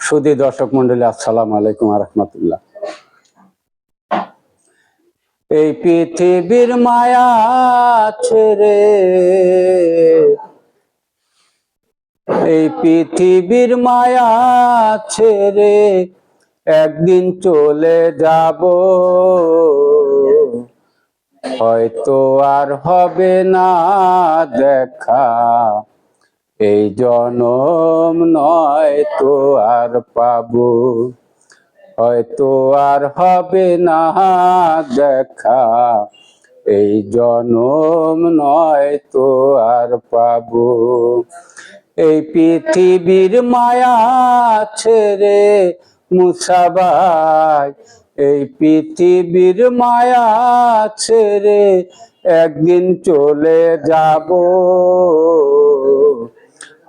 সুধী দর্শক মন্ডলী, আসসালামু আলাইকুম ওয়া রাহমাতুল্লাহ। এই পৃথিবীর মায়া ছেড়ে, এই পৃথিবীর মায়া ছেড়ে একদিন চলে যাব, হয়তো আর হবে না দেখা। এই জনম নয় তো আর পাবো, হয়তো আর হবে না দেখা। এই জনম নয় তো আর পাবো। এই পৃথিবীর মায়া ছেড়ে মুসা ভাই, এই পৃথিবীর মায়া ছেড়ে একদিন চলে যাব,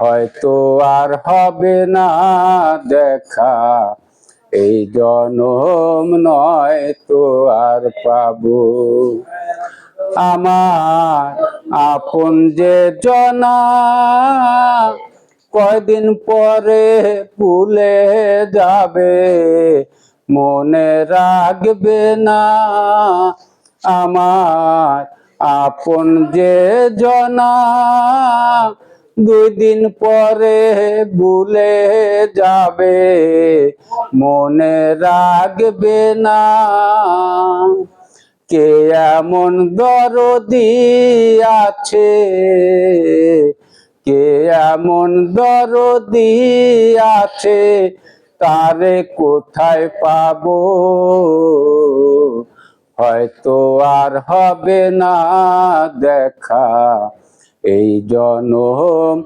হয়তো আর হবে না দেখা। এই জনম নয় তো আর পাবো। আমার আপন যে জনা কয়দিন পরে ভুলে যাবে, মনে রাখবে না। আমার আপন যে জনা 2 দিন পরে ভুলে যাবে, মনে রাখবে না। কে এমন দরদি আছে, কে এমন দরদি আছে, তারে কোথায় পাবো, হয়তো আর হবে না দেখা। এই জনম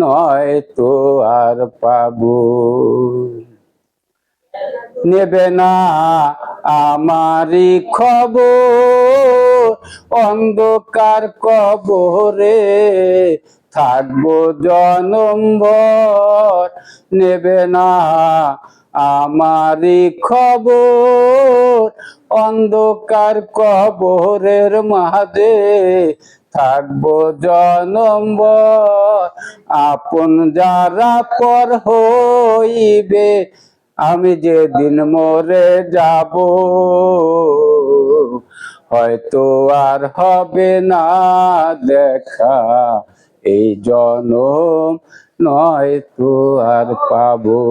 নয় তো আর পাবো। নেবে না আমারই খবর, অন্ধকার কবরে থাকবো জনমভর। নেবে না আমারই খবর, অন্ধকার কবরের মাঝে থাকবো জনমভর। আপন যারা পর হইবে, আমি যেদিন মরে যাব, হয়তো আর হবে না দেখা। এই জনম নয় তো আর পাবো।